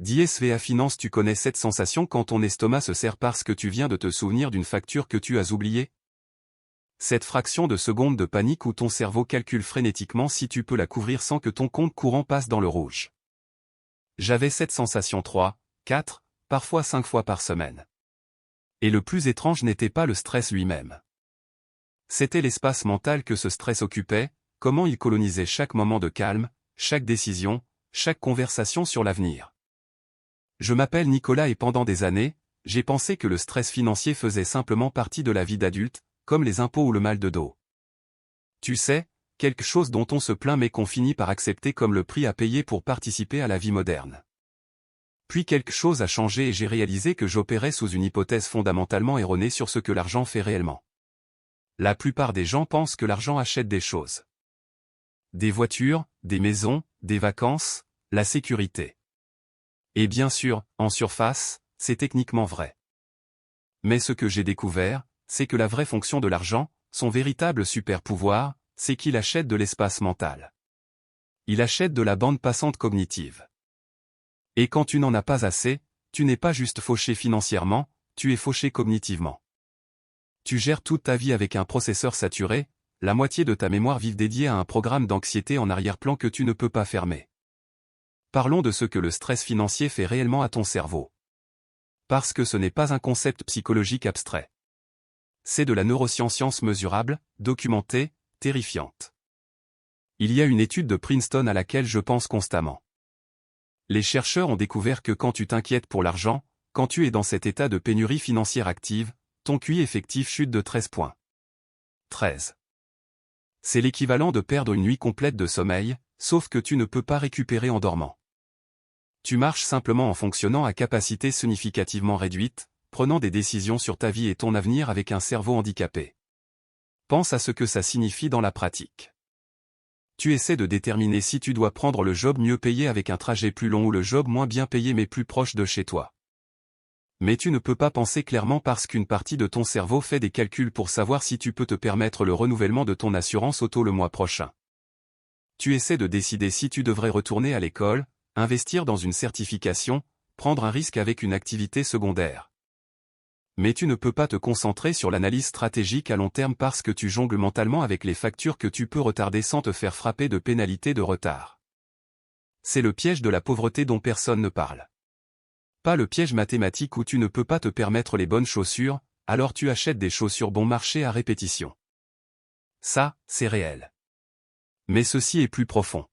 DSVA Finance. Tu connais cette sensation quand ton estomac se serre parce que tu viens de te souvenir d'une facture que tu as oubliée? Cette fraction de seconde de panique où ton cerveau calcule frénétiquement si tu peux la couvrir sans que ton compte courant passe dans le rouge. J'avais cette sensation 3, 4, parfois 5 fois par semaine. Et le plus étrange n'était pas le stress lui-même. C'était l'espace mental que ce stress occupait, comment il colonisait chaque moment de calme, chaque décision, chaque conversation sur l'avenir. Je m'appelle Nicolas et pendant des années, j'ai pensé que le stress financier faisait simplement partie de la vie d'adulte, comme les impôts ou le mal de dos. Tu sais, quelque chose dont on se plaint mais qu'on finit par accepter comme le prix à payer pour participer à la vie moderne. Puis quelque chose a changé et j'ai réalisé que j'opérais sous une hypothèse fondamentalement erronée sur ce que l'argent fait réellement. La plupart des gens pensent que l'argent achète des choses. Des voitures, des maisons, des vacances, la sécurité. Et bien sûr, en surface, c'est techniquement vrai. Mais ce que j'ai découvert, c'est que la vraie fonction de l'argent, son véritable super-pouvoir, c'est qu'il achète de l'espace mental. Il achète de la bande passante cognitive. Et quand tu n'en as pas assez, tu n'es pas juste fauché financièrement, tu es fauché cognitivement. Tu gères toute ta vie avec un processeur saturé, la moitié de ta mémoire vive dédiée à un programme d'anxiété en arrière-plan que tu ne peux pas fermer. Parlons de ce que le stress financier fait réellement à ton cerveau. Parce que ce n'est pas un concept psychologique abstrait. C'est de la neuroscience mesurable, documentée, terrifiante. Il y a une étude de Princeton à laquelle je pense constamment. Les chercheurs ont découvert que quand tu t'inquiètes pour l'argent, quand tu es dans cet état de pénurie financière active, ton QI effectif chute de 13 points. 13. C'est l'équivalent de perdre une nuit complète de sommeil, sauf que tu ne peux pas récupérer en dormant. Tu marches simplement en fonctionnant à capacité significativement réduite, prenant des décisions sur ta vie et ton avenir avec un cerveau handicapé. Pense à ce que ça signifie dans la pratique. Tu essaies de déterminer si tu dois prendre le job mieux payé avec un trajet plus long ou le job moins bien payé mais plus proche de chez toi. Mais tu ne peux pas penser clairement parce qu'une partie de ton cerveau fait des calculs pour savoir si tu peux te permettre le renouvellement de ton assurance auto le mois prochain. Tu essaies de décider si tu devrais retourner à l'école, investir dans une certification, prendre un risque avec une activité secondaire. Mais tu ne peux pas te concentrer sur l'analyse stratégique à long terme parce que tu jongles mentalement avec les factures que tu peux retarder sans te faire frapper de pénalités de retard. C'est le piège de la pauvreté dont personne ne parle. Pas le piège mathématique où tu ne peux pas te permettre les bonnes chaussures, alors tu achètes des chaussures bon marché à répétition. Ça, c'est réel. Mais ceci est plus profond.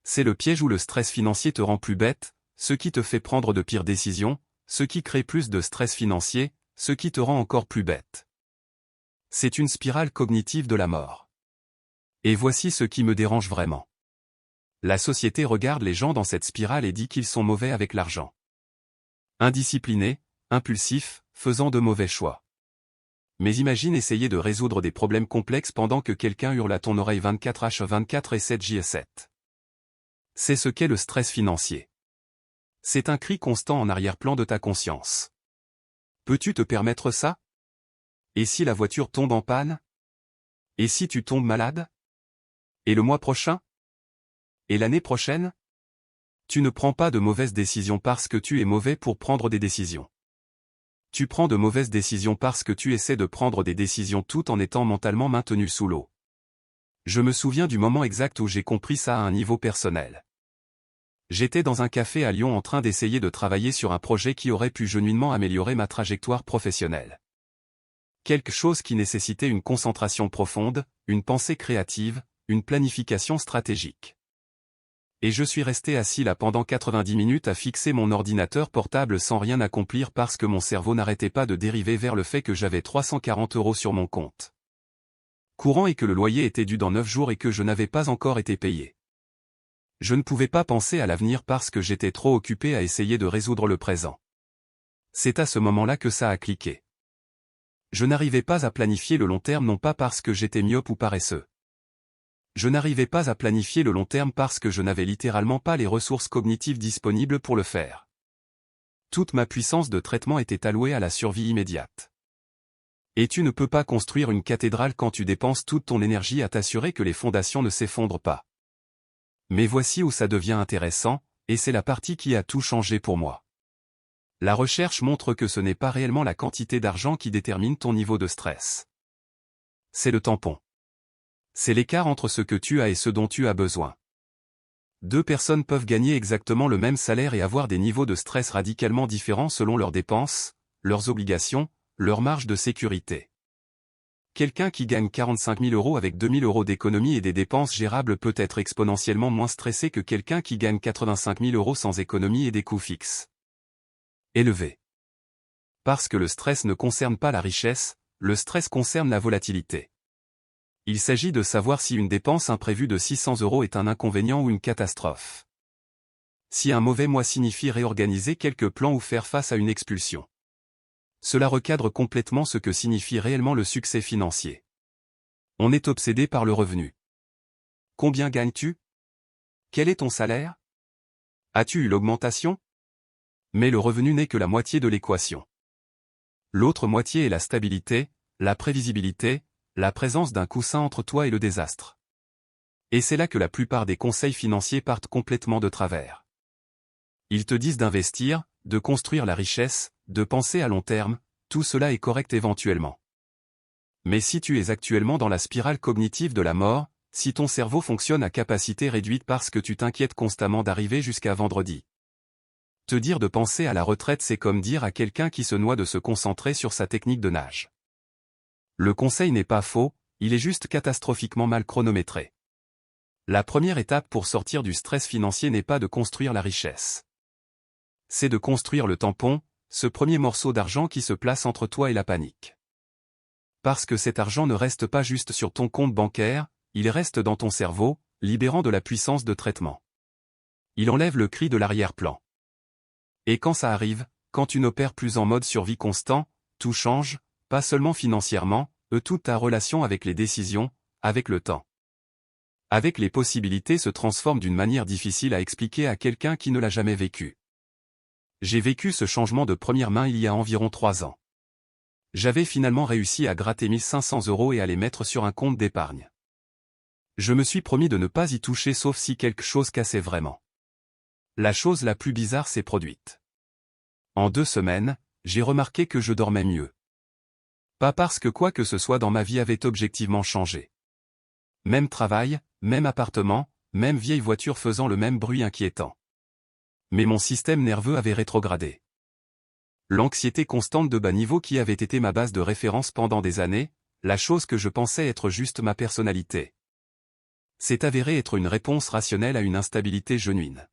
C'est le piège où le stress financier te rend plus bête, ce qui te fait prendre de pires décisions, ce qui crée plus de stress financier, ce qui te rend encore plus bête. C'est une spirale cognitive de la mort. Et voici ce qui me dérange vraiment. La société regarde les gens dans cette spirale et dit qu'ils sont mauvais avec l'argent. Indisciplinés, impulsifs, faisant de mauvais choix. Mais imagine essayer de résoudre des problèmes complexes pendant que quelqu'un hurle à ton oreille 24h24 et 7h7. C'est ce qu'est le stress financier. C'est un cri constant en arrière-plan de ta conscience. Peux-tu te permettre ça? Et si la voiture tombe en panne? Et si tu tombes malade? Et le mois prochain? Et l'année prochaine? Tu ne prends pas de mauvaises décisions parce que tu es mauvais pour prendre des décisions. Tu prends de mauvaises décisions parce que tu essaies de prendre des décisions tout en étant mentalement maintenu sous l'eau. Je me souviens du moment exact où j'ai compris ça à un niveau personnel. J'étais dans un café à Lyon en train d'essayer de travailler sur un projet qui aurait pu genuinement améliorer ma trajectoire professionnelle. Quelque chose qui nécessitait une concentration profonde, une pensée créative, une planification stratégique. Et je suis resté assis là pendant 90 minutes à fixer mon ordinateur portable sans rien accomplir parce que mon cerveau n'arrêtait pas de dériver vers le fait que j'avais 340 € sur mon compte courant et que le loyer était dû dans 9 jours et que je n'avais pas encore été payé. Je ne pouvais pas penser à l'avenir parce que j'étais trop occupé à essayer de résoudre le présent. C'est à ce moment-là que ça a cliqué. Je n'arrivais pas à planifier le long terme non pas parce que j'étais myope ou paresseux. Je n'arrivais pas à planifier le long terme parce que je n'avais littéralement pas les ressources cognitives disponibles pour le faire. Toute ma puissance de traitement était allouée à la survie immédiate. Et tu ne peux pas construire une cathédrale quand tu dépenses toute ton énergie à t'assurer que les fondations ne s'effondrent pas. Mais voici où ça devient intéressant, et c'est la partie qui a tout changé pour moi. La recherche montre que ce n'est pas réellement la quantité d'argent qui détermine ton niveau de stress. C'est le tampon. C'est l'écart entre ce que tu as et ce dont tu as besoin. Deux personnes peuvent gagner exactement le même salaire et avoir des niveaux de stress radicalement différents selon leurs dépenses, leurs obligations, leur marge de sécurité. Quelqu'un qui gagne 45 000 € avec 2 000 € d'économie et des dépenses gérables peut être exponentiellement moins stressé que quelqu'un qui gagne 85 000 € sans économie et des coûts fixes élevés. Parce que le stress ne concerne pas la richesse, le stress concerne la volatilité. Il s'agit de savoir si une dépense imprévue de 600 € est un inconvénient ou une catastrophe. Si un mauvais mois signifie réorganiser quelques plans ou faire face à une expulsion. Cela recadre complètement ce que signifie réellement le succès financier. On est obsédé par le revenu. Combien gagnes-tu? Quel est ton salaire? As-tu eu l'augmentation? Mais le revenu n'est que la moitié de l'équation. L'autre moitié est la stabilité, la prévisibilité, la présence d'un coussin entre toi et le désastre. Et c'est là que la plupart des conseils financiers partent complètement de travers. Ils te disent d'investir, de construire la richesse, de penser à long terme, tout cela est correct éventuellement. Mais si tu es actuellement dans la spirale cognitive de la mort, si ton cerveau fonctionne à capacité réduite parce que tu t'inquiètes constamment d'arriver jusqu'à vendredi. Te dire de penser à la retraite, c'est comme dire à quelqu'un qui se noie de se concentrer sur sa technique de nage. Le conseil n'est pas faux, il est juste catastrophiquement mal chronométré. La première étape pour sortir du stress financier n'est pas de construire la richesse. C'est de construire le tampon, ce premier morceau d'argent qui se place entre toi et la panique. Parce que cet argent ne reste pas juste sur ton compte bancaire, il reste dans ton cerveau, libérant de la puissance de traitement. Il enlève le cri de l'arrière-plan. Et quand ça arrive, quand tu n'opères plus en mode survie constant, tout change, pas seulement financièrement, toute ta relation avec les décisions, avec le temps. Avec les possibilités se transforme d'une manière difficile à expliquer à quelqu'un qui ne l'a jamais vécu. J'ai vécu ce changement de première main il y a environ 3 ans. J'avais finalement réussi à gratter 1 500 € et à les mettre sur un compte d'épargne. Je me suis promis de ne pas y toucher sauf si quelque chose cassait vraiment. La chose la plus bizarre s'est produite. En 2 semaines, j'ai remarqué que je dormais mieux. Pas parce que quoi que ce soit dans ma vie avait objectivement changé. Même travail, même appartement, même vieille voiture faisant le même bruit inquiétant. Mais mon système nerveux avait rétrogradé. L'anxiété constante de bas niveau qui avait été ma base de référence pendant des années, la chose que je pensais être juste ma personnalité, s'est avérée être une réponse rationnelle à une instabilité genuine.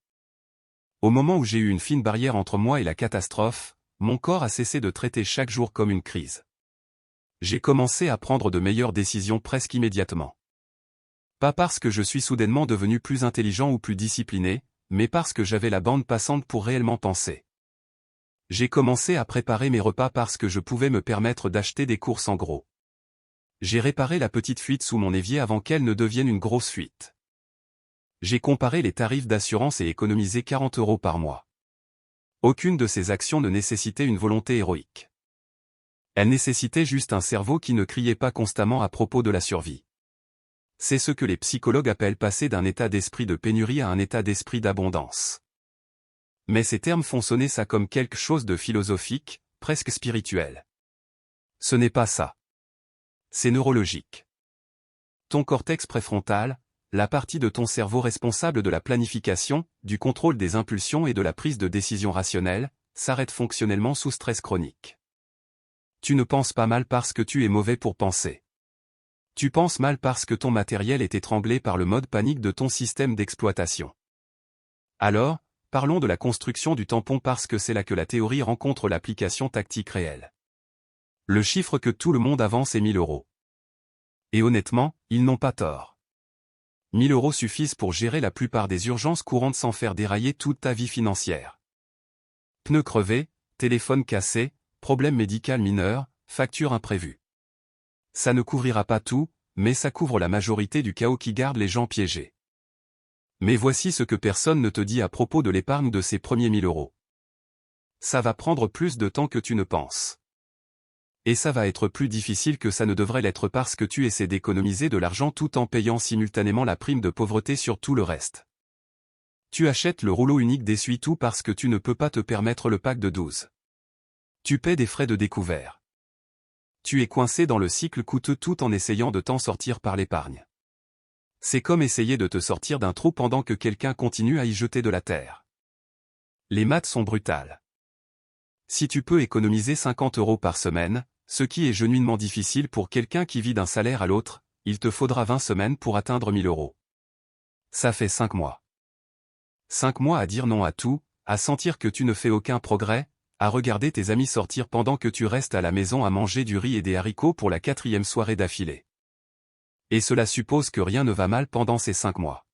Au moment où j'ai eu une fine barrière entre moi et la catastrophe, mon corps a cessé de traiter chaque jour comme une crise. J'ai commencé à prendre de meilleures décisions presque immédiatement. Pas parce que je suis soudainement devenu plus intelligent ou plus discipliné, mais parce que j'avais la bande passante pour réellement penser. J'ai commencé à préparer mes repas parce que je pouvais me permettre d'acheter des courses en gros. J'ai réparé la petite fuite sous mon évier avant qu'elle ne devienne une grosse fuite. J'ai comparé les tarifs d'assurance et économisé 40 € par mois. Aucune de ces actions ne nécessitait une volonté héroïque. Elle nécessitait juste un cerveau qui ne criait pas constamment à propos de la survie. C'est ce que les psychologues appellent passer d'un état d'esprit de pénurie à un état d'esprit d'abondance. Mais ces termes font sonner ça comme quelque chose de philosophique, presque spirituel. Ce n'est pas ça. C'est neurologique. Ton cortex préfrontal, la partie de ton cerveau responsable de la planification, du contrôle des impulsions et de la prise de décision rationnelle, s'arrête fonctionnellement sous stress chronique. Tu ne penses pas mal parce que tu es mauvais pour penser. Tu penses mal parce que ton matériel est étranglé par le mode panique de ton système d'exploitation. Alors, parlons de la construction du tampon parce que c'est là que la théorie rencontre l'application tactique réelle. Le chiffre que tout le monde avance est 1 000 €. Et honnêtement, ils n'ont pas tort. 1 000 € suffisent pour gérer la plupart des urgences courantes sans faire dérailler toute ta vie financière. Pneus crevés, téléphone cassé, problème médical mineur, facture imprévue. Ça ne couvrira pas tout, mais ça couvre la majorité du chaos qui garde les gens piégés. Mais voici ce que personne ne te dit à propos de l'épargne de ces premiers 1 000 €. Ça va prendre plus de temps que tu ne penses. Et ça va être plus difficile que ça ne devrait l'être parce que tu essaies d'économiser de l'argent tout en payant simultanément la prime de pauvreté sur tout le reste. Tu achètes le rouleau unique d'essuie-tout parce que tu ne peux pas te permettre le pack de 12. Tu paies des frais de découvert. Tu es coincé dans le cycle coûteux tout en essayant de t'en sortir par l'épargne. C'est comme essayer de te sortir d'un trou pendant que quelqu'un continue à y jeter de la terre. Les maths sont brutales. Si tu peux économiser 50 € par semaine, ce qui est genuinement difficile pour quelqu'un qui vit d'un salaire à l'autre, il te faudra 20 semaines pour atteindre 1000 €. Ça fait 5 mois. 5 mois à dire non à tout, à sentir que tu ne fais aucun progrès, à regarder tes amis sortir pendant que tu restes à la maison à manger du riz et des haricots pour la 4e soirée d'affilée. Et cela suppose que rien ne va mal pendant ces 5 mois.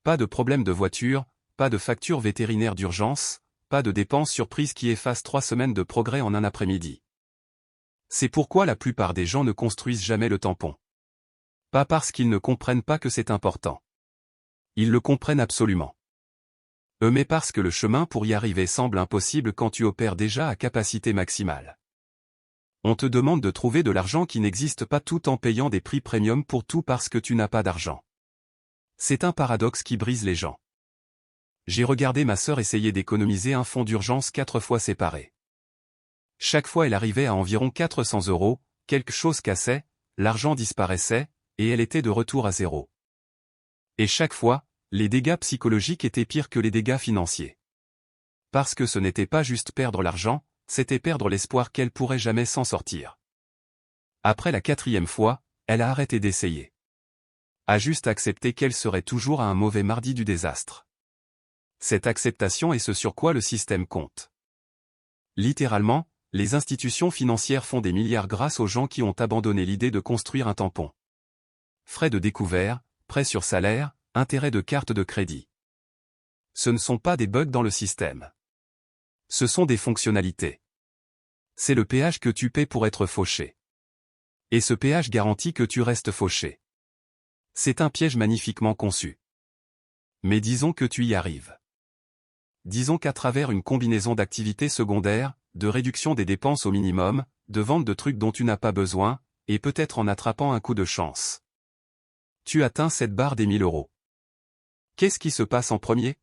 Pas de problème de voiture, pas de facture vétérinaire d'urgence, pas de dépenses surprises qui effacent 3 semaines de progrès en un après-midi. C'est pourquoi la plupart des gens ne construisent jamais le tampon. Pas parce qu'ils ne comprennent pas que c'est important. Ils le comprennent absolument. Mais parce que le chemin pour y arriver semble impossible quand tu opères déjà à capacité maximale. On te demande de trouver de l'argent qui n'existe pas tout en payant des prix premium pour tout parce que tu n'as pas d'argent. C'est un paradoxe qui brise les gens. J'ai regardé ma sœur essayer d'économiser un fonds d'urgence 4 fois séparé. Chaque fois elle arrivait à environ 400 €, quelque chose cassait, l'argent disparaissait, et elle était de retour à zéro. Et chaque fois, les dégâts psychologiques étaient pires que les dégâts financiers. Parce que ce n'était pas juste perdre l'argent, c'était perdre l'espoir qu'elle pourrait jamais s'en sortir. Après la 4e fois, elle a arrêté d'essayer. A juste accepté qu'elle serait toujours à un mauvais mardi du désastre. Cette acceptation est ce sur quoi le système compte. Littéralement, les institutions financières font des milliards grâce aux gens qui ont abandonné l'idée de construire un tampon. Frais de découvert, prêts sur salaire, intérêts de carte de crédit. Ce ne sont pas des bugs dans le système. Ce sont des fonctionnalités. C'est le péage que tu paies pour être fauché. Et ce péage garantit que tu restes fauché. C'est un piège magnifiquement conçu. Mais disons que tu y arrives. Disons qu'à travers une combinaison d'activités secondaires, de réduction des dépenses au minimum, de vente de trucs dont tu n'as pas besoin, et peut-être en attrapant un coup de chance. Tu atteins cette barre des 1000 €. Qu'est-ce qui se passe en premier?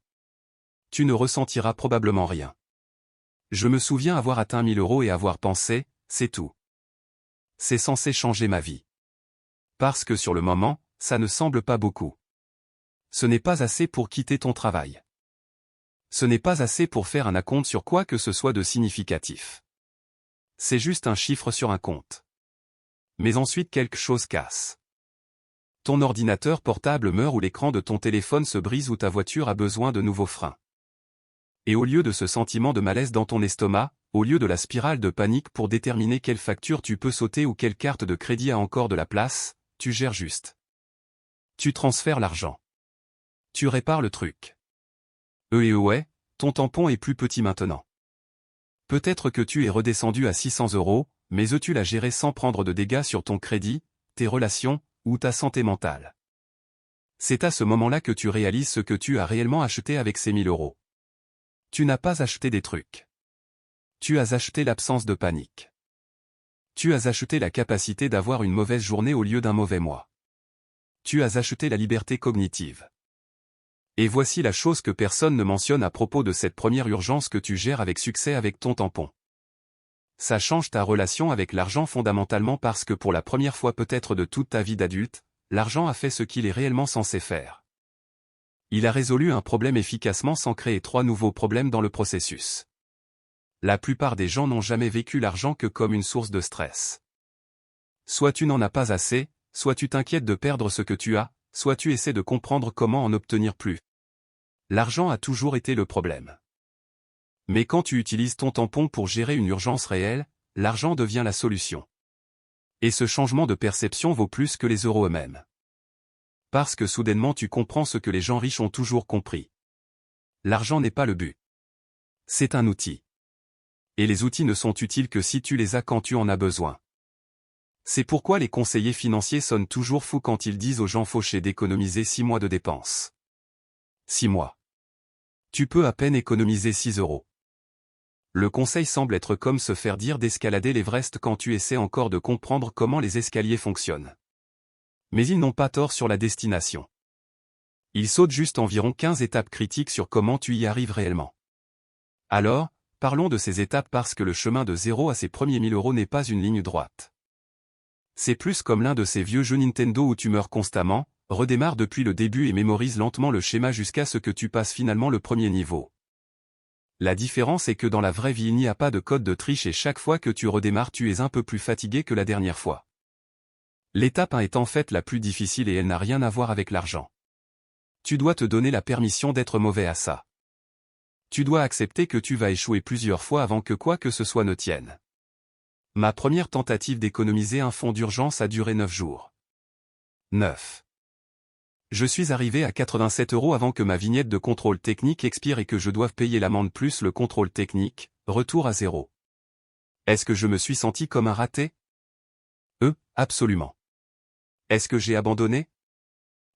Tu ne ressentiras probablement rien. Je me souviens avoir atteint 1000 € et avoir pensé, c'est tout. C'est censé changer ma vie. Parce que sur le moment, ça ne semble pas beaucoup. Ce n'est pas assez pour quitter ton travail. Ce n'est pas assez pour faire un acompte sur quoi que ce soit de significatif. C'est juste un chiffre sur un compte. Mais ensuite quelque chose casse. Ton ordinateur portable meurt ou l'écran de ton téléphone se brise ou ta voiture a besoin de nouveaux freins. Et au lieu de ce sentiment de malaise dans ton estomac, au lieu de la spirale de panique pour déterminer quelle facture tu peux sauter ou quelle carte de crédit a encore de la place, tu gères juste. Tu transfères l'argent. Tu répares le truc. Ouais, ton tampon est plus petit maintenant. Peut-être que tu es redescendu à 600 €, mais tu l'as géré sans prendre de dégâts sur ton crédit, tes relations, ou ta santé mentale. C'est à ce moment-là que tu réalises ce que tu as réellement acheté avec ces 1000 €. Tu n'as pas acheté des trucs. Tu as acheté l'absence de panique. Tu as acheté la capacité d'avoir une mauvaise journée au lieu d'un mauvais mois. Tu as acheté la liberté cognitive. Et voici la chose que personne ne mentionne à propos de cette première urgence que tu gères avec succès avec ton tampon. Ça change ta relation avec l'argent fondamentalement parce que pour la première fois peut-être de toute ta vie d'adulte, l'argent a fait ce qu'il est réellement censé faire. Il a résolu un problème efficacement sans créer 3 nouveaux problèmes dans le processus. La plupart des gens n'ont jamais vécu l'argent que comme une source de stress. Soit tu n'en as pas assez, soit tu t'inquiètes de perdre ce que tu as, soit tu essaies de comprendre comment en obtenir plus. L'argent a toujours été le problème. Mais quand tu utilises ton tampon pour gérer une urgence réelle, l'argent devient la solution. Et ce changement de perception vaut plus que les euros eux-mêmes. Parce que soudainement tu comprends ce que les gens riches ont toujours compris. L'argent n'est pas le but. C'est un outil. Et les outils ne sont utiles que si tu les as quand tu en as besoin. C'est pourquoi les conseillers financiers sonnent toujours fous quand ils disent aux gens fauchés d'économiser 6 mois de dépenses. 6 mois. Tu peux à peine économiser 6 €. Le conseil semble être comme se faire dire d'escalader l'Everest quand tu essaies encore de comprendre comment les escaliers fonctionnent. Mais ils n'ont pas tort sur la destination. Il saute juste environ 15 étapes critiques sur comment tu y arrives réellement. Alors, parlons de ces étapes parce que le chemin de 0 à ses premiers 1000 € n'est pas une ligne droite. C'est plus comme l'un de ces vieux jeux Nintendo où tu meurs constamment, redémarre depuis le début et mémorise lentement le schéma jusqu'à ce que tu passes finalement le premier niveau. La différence est que dans la vraie vie il n'y a pas de code de triche et chaque fois que tu redémarres tu es un peu plus fatigué que la dernière fois. L'étape 1 est en fait la plus difficile et elle n'a rien à voir avec l'argent. Tu dois te donner la permission d'être mauvais à ça. Tu dois accepter que tu vas échouer plusieurs fois avant que quoi que ce soit ne tienne. Ma première tentative d'économiser un fonds d'urgence a duré 9 jours. 9. Je suis arrivé à 87 € avant que ma vignette de contrôle technique expire et que je doive payer l'amende plus le contrôle technique, retour à 0. Est-ce que je me suis senti comme un raté? Absolument. Est-ce que j'ai abandonné?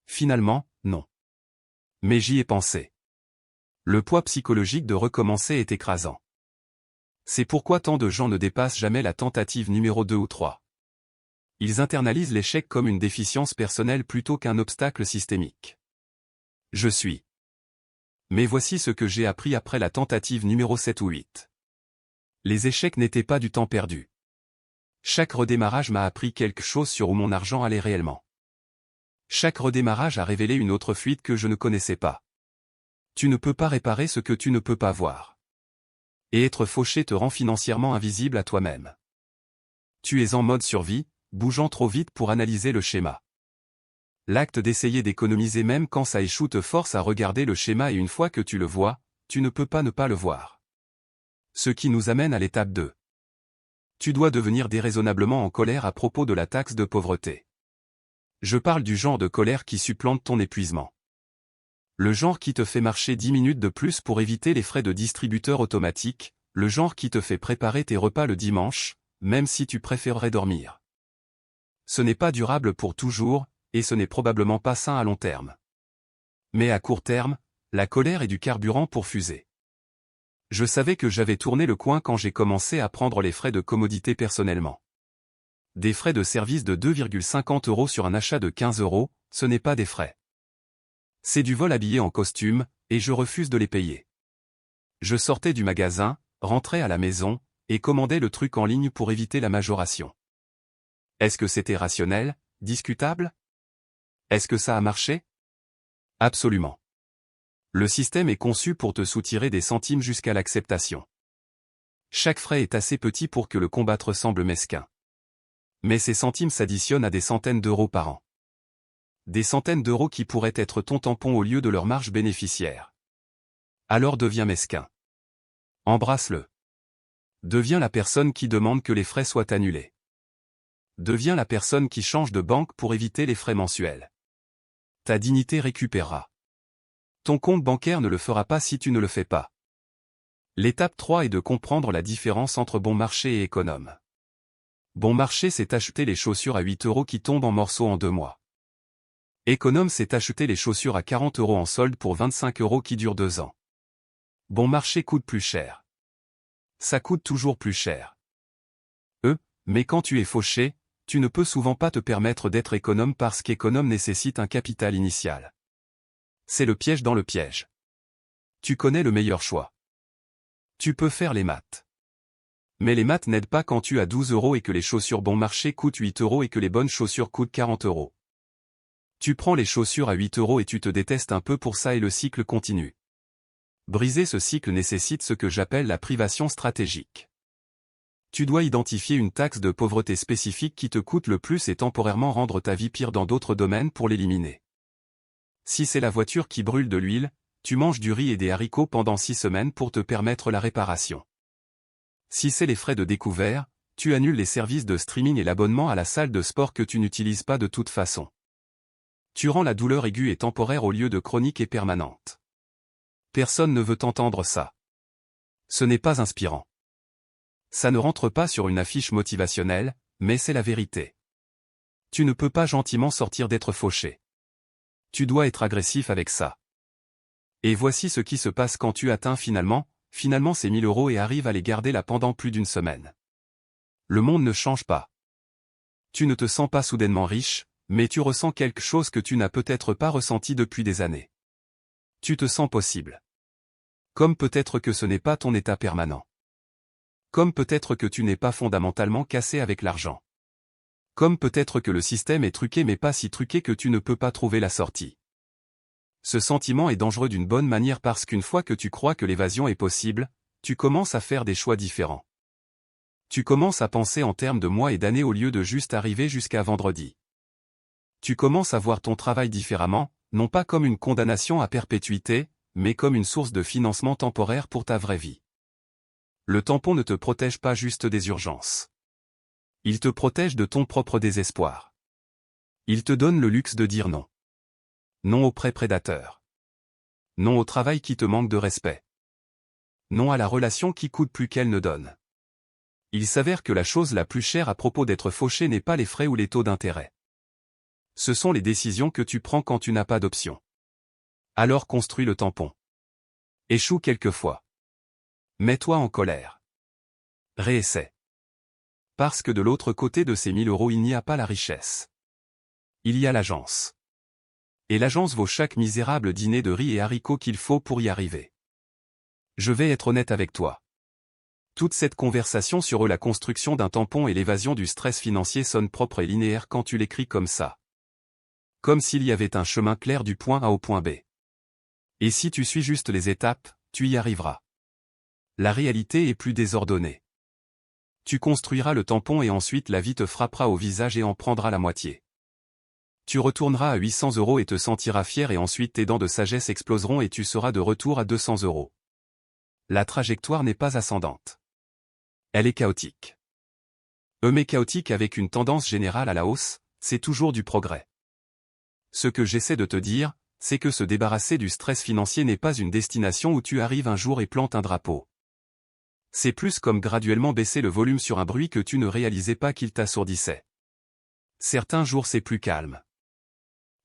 Finalement, non. Mais j'y ai pensé. Le poids psychologique de recommencer est écrasant. C'est pourquoi tant de gens ne dépassent jamais la tentative numéro 2 ou 3. Ils internalisent l'échec comme une déficience personnelle plutôt qu'un obstacle systémique. Je suis. Mais voici ce que j'ai appris après la tentative numéro 7 ou 8. Les échecs n'étaient pas du temps perdu. Chaque redémarrage m'a appris quelque chose sur où mon argent allait réellement. Chaque redémarrage a révélé une autre fuite que je ne connaissais pas. Tu ne peux pas réparer ce que tu ne peux pas voir. Et être fauché te rend financièrement invisible à toi-même. Tu es en mode survie, bougeant trop vite pour analyser le schéma. L'acte d'essayer d'économiser même quand ça échoue te force à regarder le schéma et une fois que tu le vois, tu ne peux pas ne pas le voir. Ce qui nous amène à l'étape 2. Tu dois devenir déraisonnablement en colère à propos de la taxe de pauvreté. Je parle du genre de colère qui supplante ton épuisement. Le genre qui te fait marcher 10 minutes de plus pour éviter les frais de distributeur automatique, le genre qui te fait préparer tes repas le dimanche, même si tu préférerais dormir. Ce n'est pas durable pour toujours, et ce n'est probablement pas sain à long terme. Mais à court terme, la colère est du carburant pour fuser. Je savais que j'avais tourné le coin quand j'ai commencé à prendre les frais de commodité personnellement. Des frais de service de 2,50 € sur un achat de 15 €, ce n'est pas des frais. C'est du vol habillé en costume, et je refuse de les payer. Je sortais du magasin, rentrais à la maison, et commandais le truc en ligne pour éviter la majoration. Est-ce que c'était rationnel, discutable? Est-ce que ça a marché? Absolument. Le système est conçu pour te soutirer des centimes jusqu'à l'acceptation. Chaque frais est assez petit pour que le combattre semble mesquin. Mais ces centimes s'additionnent à des centaines d'euros par an. Des centaines d'euros qui pourraient être ton tampon au lieu de leur marge bénéficiaire. Alors deviens mesquin. Embrasse-le. Deviens la personne qui demande que les frais soient annulés. Deviens la personne qui change de banque pour éviter les frais mensuels. Ta dignité récupérera. Ton compte bancaire ne le fera pas si tu ne le fais pas. L'étape 3 est de comprendre la différence entre bon marché et économe. Bon marché, c'est acheter les chaussures à 8 € qui tombent en morceaux en 2 mois. Économe, c'est acheter les chaussures à 40 € en solde pour 25 € qui durent 2 ans. Bon marché coûte plus cher. Ça coûte toujours plus cher. Mais quand tu es fauché, tu ne peux souvent pas te permettre d'être économe parce qu'économe nécessite un capital initial. C'est le piège dans le piège. Tu connais le meilleur choix. Tu peux faire les maths. Mais les maths n'aident pas quand tu as 12 € et que les chaussures bon marché coûtent 8 € et que les bonnes chaussures coûtent 40 €. Tu prends les chaussures à 8 € et tu te détestes un peu pour ça et le cycle continue. Briser ce cycle nécessite ce que j'appelle la privation stratégique. Tu dois identifier une taxe de pauvreté spécifique qui te coûte le plus et temporairement rendre ta vie pire dans d'autres domaines pour l'éliminer. Si c'est la voiture qui brûle de l'huile, tu manges du riz et des haricots pendant 6 semaines pour te permettre la réparation. Si c'est les frais de découvert, tu annules les services de streaming et l'abonnement à la salle de sport que tu n'utilises pas de toute façon. Tu rends la douleur aiguë et temporaire au lieu de chronique et permanente. Personne ne veut entendre ça. Ce n'est pas inspirant. Ça ne rentre pas sur une affiche motivationnelle, mais c'est la vérité. Tu ne peux pas gentiment sortir d'être fauché. Tu dois être agressif avec ça. Et voici ce qui se passe quand tu atteins finalement ces 1000 € et arrives à les garder là pendant plus d'une semaine. Le monde ne change pas. Tu ne te sens pas soudainement riche, mais tu ressens quelque chose que tu n'as peut-être pas ressenti depuis des années. Tu te sens possible. Comme peut-être que ce n'est pas ton état permanent. Comme peut-être que tu n'es pas fondamentalement cassé avec l'argent. Comme peut-être que le système est truqué mais pas si truqué que tu ne peux pas trouver la sortie. Ce sentiment est dangereux d'une bonne manière parce qu'une fois que tu crois que l'évasion est possible, tu commences à faire des choix différents. Tu commences à penser en termes de mois et d'années au lieu de juste arriver jusqu'à vendredi. Tu commences à voir ton travail différemment, non pas comme une condamnation à perpétuité, mais comme une source de financement temporaire pour ta vraie vie. Le tampon ne te protège pas juste des urgences. Il te protège de ton propre désespoir. Il te donne le luxe de dire non. Non aux prêts prédateurs. Non au travail qui te manque de respect. Non à la relation qui coûte plus qu'elle ne donne. Il s'avère que la chose la plus chère à propos d'être fauché n'est pas les frais ou les taux d'intérêt. Ce sont les décisions que tu prends quand tu n'as pas d'option. Alors construis le tampon. Échoue quelquefois. Mets-toi en colère. Réessaie. Parce que de l'autre côté de ces 1000 € il n'y a pas la richesse. Il y a l'agence. Et l'agence vaut chaque misérable dîner de riz et haricots qu'il faut pour y arriver. Je vais être honnête avec toi. Toute cette conversation sur la construction d'un tampon et l'évasion du stress financier sonne propre et linéaire quand tu l'écris comme ça. Comme s'il y avait un chemin clair du point A au point B. Et si tu suis juste les étapes, tu y arriveras. La réalité est plus désordonnée. Tu construiras le tampon et ensuite la vie te frappera au visage et en prendra la moitié. Tu retourneras à 800 € et te sentiras fier et ensuite tes dents de sagesse exploseront et tu seras de retour à 200 €. La trajectoire n'est pas ascendante. Elle est chaotique. Mais chaotique avec une tendance générale à la hausse, c'est toujours du progrès. Ce que j'essaie de te dire, c'est que se débarrasser du stress financier n'est pas une destination où tu arrives un jour et plantes un drapeau. C'est plus comme graduellement baisser le volume sur un bruit que tu ne réalisais pas qu'il t'assourdissait. Certains jours c'est plus calme.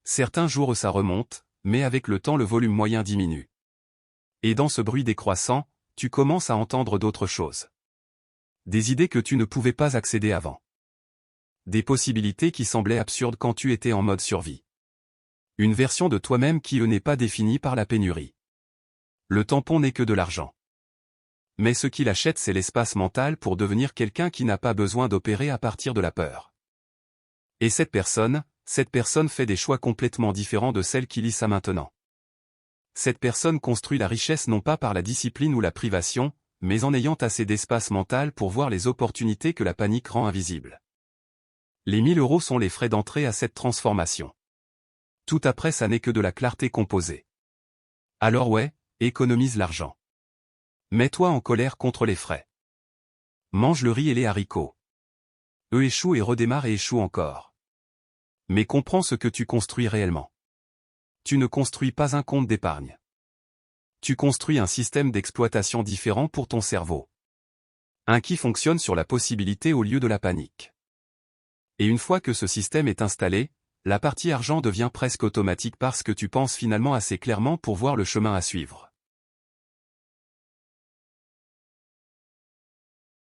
Certains jours ça remonte, mais avec le temps le volume moyen diminue. Et dans ce bruit décroissant, tu commences à entendre d'autres choses. Des idées que tu ne pouvais pas accéder avant. Des possibilités qui semblaient absurdes quand tu étais en mode survie. Une version de toi-même qui n'est pas définie par la pénurie. Le tampon n'est que de l'argent. Mais ce qu'il achète c'est l'espace mental pour devenir quelqu'un qui n'a pas besoin d'opérer à partir de la peur. Et cette personne fait des choix complètement différents de celle qui lit ça maintenant. Cette personne construit la richesse non pas par la discipline ou la privation, mais en ayant assez d'espace mental pour voir les opportunités que la panique rend invisibles. Les 1000 € sont les frais d'entrée à cette transformation. Tout après ça n'est que de la clarté composée. Alors ouais, économise l'argent. Mets-toi en colère contre les frais. Mange le riz et les haricots. Échoue et redémarre et échoue encore. Mais comprends ce que tu construis réellement. Tu ne construis pas un compte d'épargne. Tu construis un système d'exploitation différent pour ton cerveau. Un qui fonctionne sur la possibilité au lieu de la panique. Et une fois que ce système est installé, la partie argent devient presque automatique parce que tu penses finalement assez clairement pour voir le chemin à suivre.